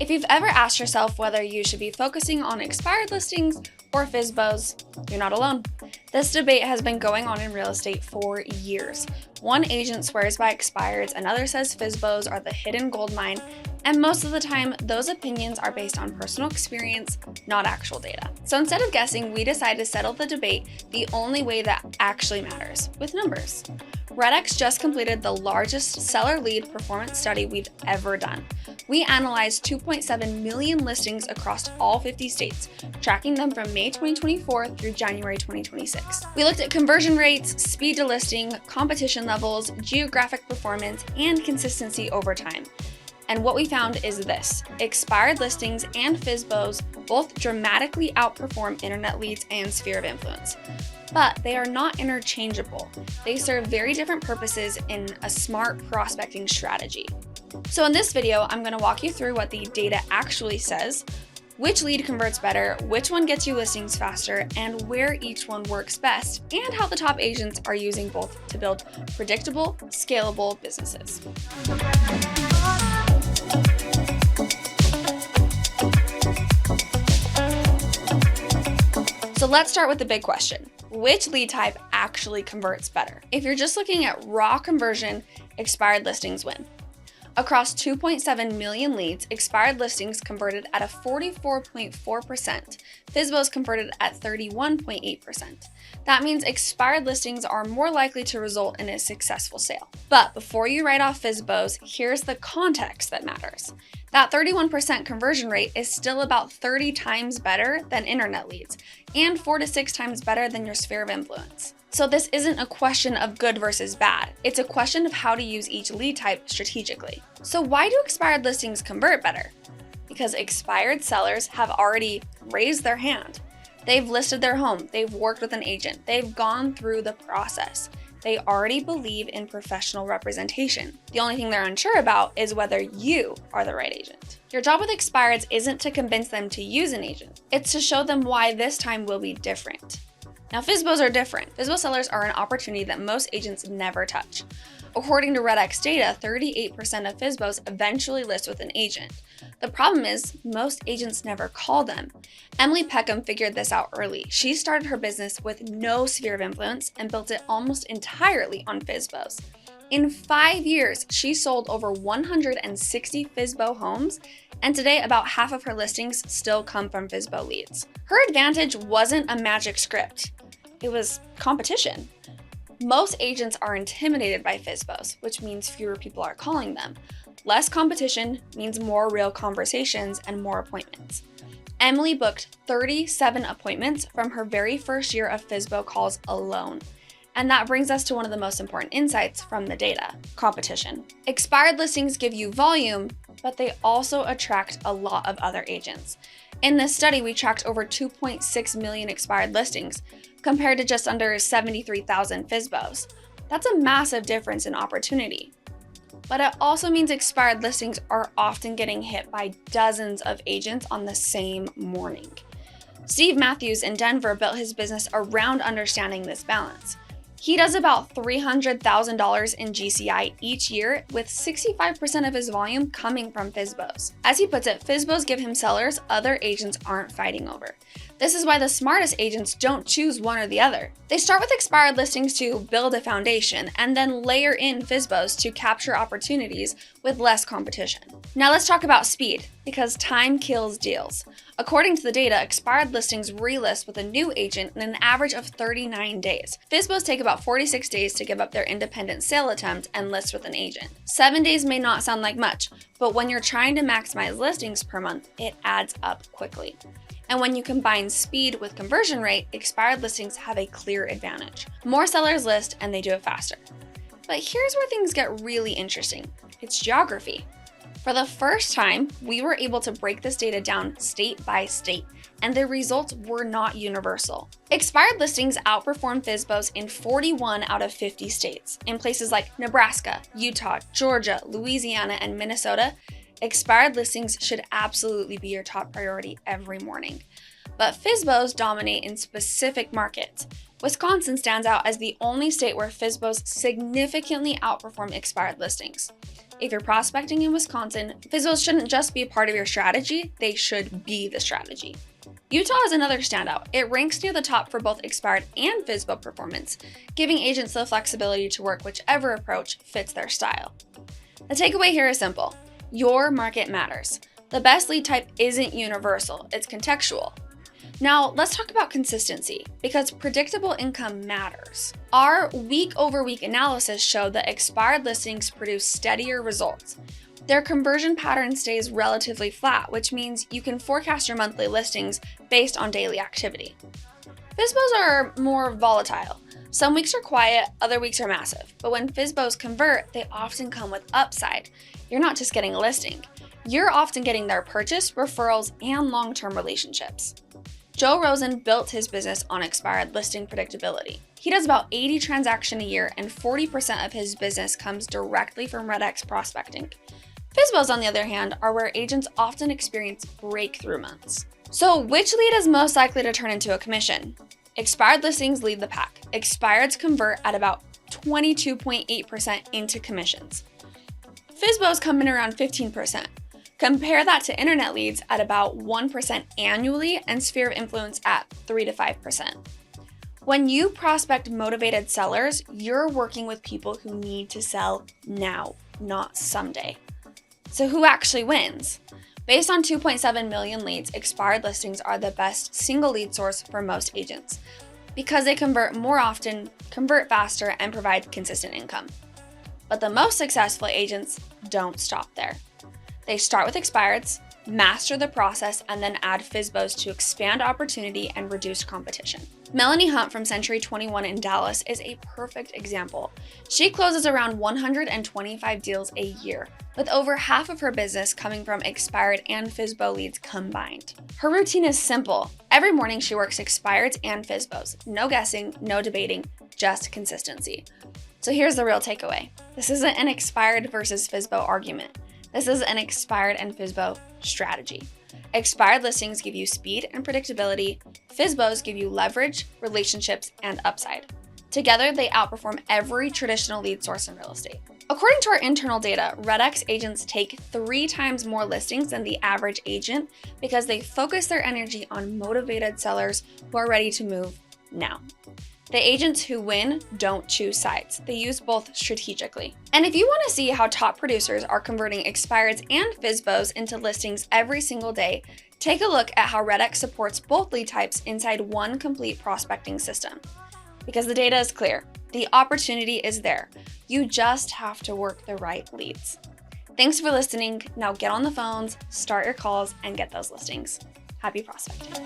If you've ever asked yourself whether you should be focusing on expired listings or FSBOs, you're not alone. This debate has been going on in real estate for years. One agent swears by expireds, another says FSBOs are the hidden gold mine, and most of the time, those opinions are based on personal experience, not actual data. So instead of guessing, we decided to settle the debate the only way that actually matters, with numbers. REDX just completed the largest seller lead performance study we've ever done. We analyzed 2.7 million listings across all 50 states, tracking them from May 2024 through January 2026. We looked at conversion rates, speed to listing, competition levels, geographic performance, and consistency over time. And what we found is this: expired listings and FSBOs both dramatically outperform internet leads and sphere of influence. But they are not interchangeable. They serve very different purposes in a smart prospecting strategy. So in this video, I'm going to walk you through what the data actually says, which lead converts better, which one gets you listings faster, and where each one works best, and how the top agents are using both to build predictable, scalable businesses. So let's start with the big question. Which lead type actually converts better? If you're just looking at raw conversion, expired listings win. Across 2.7 million leads, expired listings converted at a 44.4%. FSBOs converted at 31.8%. That means expired listings are more likely to result in a successful sale. But before you write off FSBOs, here's the context that matters. That 31% conversion rate is still about 30 times better than internet leads, and 4 to 6 times better than your sphere of influence. So this isn't a question of good versus bad. It's a question of how to use each lead type strategically. So why do expired listings convert better? Because expired sellers have already raised their hand. They've listed their home, they've worked with an agent, they've gone through the process. They already believe in professional representation. The only thing they're unsure about is whether you are the right agent. Your job with expireds isn't to convince them to use an agent. It's to show them why this time will be different. Now, FSBOs are different. FSBO sellers are an opportunity that most agents never touch. According to REDX data, 38% of FSBOs eventually list with an agent. The problem is, most agents never call them. Emily Peckham figured this out early. She started her business with no sphere of influence and built it almost entirely on FSBOs. In 5 years, she sold over 160 FSBO homes, and today about half of her listings still come from FSBO leads. Her advantage wasn't a magic script. It was competition. Most agents are intimidated by FSBOs, which means fewer people are calling them. Less competition means more real conversations and more appointments. Emily booked 37 appointments from her very first year of FSBO calls alone. And that brings us to one of the most important insights from the data: competition. Expired listings give you volume, but they also attract a lot of other agents. In this study, we tracked over 2.6 million expired listings, compared to just under 73,000 FSBOs. That's a massive difference in opportunity. But it also means expired listings are often getting hit by dozens of agents on the same morning. Steve Matthews in Denver built his business around understanding this balance. He does about $300,000 in GCI each year, with 65% of his volume coming from FSBOs. As he puts it, FSBOs give him sellers other agents aren't fighting over. This is why the smartest agents don't choose one or the other. They start with expired listings to build a foundation and then layer in FSBOs to capture opportunities with less competition. Now let's talk about speed, because time kills deals. According to the data, expired listings relist with a new agent in an average of 39 days. FSBOs take about 46 days to give up their independent sale attempt and list with an agent. 7 days may not sound like much, but when you're trying to maximize listings per month, it adds up quickly. And when you combine speed with conversion rate, expired listings have a clear advantage. More sellers list and they do it faster. But here's where things get really interesting. It's geography. For the first time, we were able to break this data down state by state, and the results were not universal. Expired listings outperformed FSBOs in 41 out of 50 states. In places like Nebraska, Utah, Georgia, Louisiana, and Minnesota, expired listings should absolutely be your top priority every morning. But FSBOs dominate in specific markets. Wisconsin stands out as the only state where FSBOs significantly outperform expired listings. If you're prospecting in Wisconsin, FSBOs shouldn't just be a part of your strategy, they should be the strategy. Utah is another standout. It ranks near the top for both expired and FSBO performance, giving agents the flexibility to work whichever approach fits their style. The takeaway here is simple. Your market matters. The best lead type isn't universal, it's contextual. Now, let's talk about consistency, because predictable income matters. Our week-over-week analysis showed that expired listings produce steadier results. Their conversion pattern stays relatively flat, which means you can forecast your monthly listings based on daily activity. FSBOs are more volatile. Some weeks are quiet, other weeks are massive. But when FSBOs convert, they often come with upside. You're not just getting a listing. You're often getting their purchase, referrals, and long-term relationships. Joe Rosen built his business on expired listing predictability. He does about 80 transactions a year, and 40% of his business comes directly from REDX prospecting. FSBOs, on the other hand, are where agents often experience breakthrough months. So which lead is most likely to turn into a commission? Expired listings lead the pack. Expireds convert at about 22.8% into commissions. FSBOs come in around 15%. Compare that to internet leads at about 1% annually and sphere of influence at 3 to 5%. When you prospect motivated sellers, you're working with people who need to sell now, not someday. So who actually wins? Based on 2.7 million leads, expired listings are the best single lead source for most agents because they convert more often, convert faster, and provide consistent income. But the most successful agents don't stop there. They start with expireds, master the process, and then add FSBOs to expand opportunity and reduce competition. Melanie Hunt from Century 21 in Dallas is a perfect example. She closes around 125 deals a year, with over half of her business coming from expired and FSBO leads combined. Her routine is simple. Every morning she works expireds and FSBOs. No guessing, no debating, just consistency. So here's the real takeaway. This isn't an expired versus FSBO argument. This is an expired and FSBO strategy. Expired listings give you speed and predictability. FSBOs give you leverage, relationships, and upside. Together, they outperform every traditional lead source in real estate. According to our internal data, REDX agents take 3 times more listings than the average agent because they focus their energy on motivated sellers who are ready to move now. The agents who win don't choose sides. They use both strategically. And if you want to see how top producers are converting expireds and FSBOs into listings every single day, take a look at how REDX supports both lead types inside one complete prospecting system. Because the data is clear. The opportunity is there. You just have to work the right leads. Thanks for listening. Now get on the phones, start your calls, and get those listings. Happy prospecting.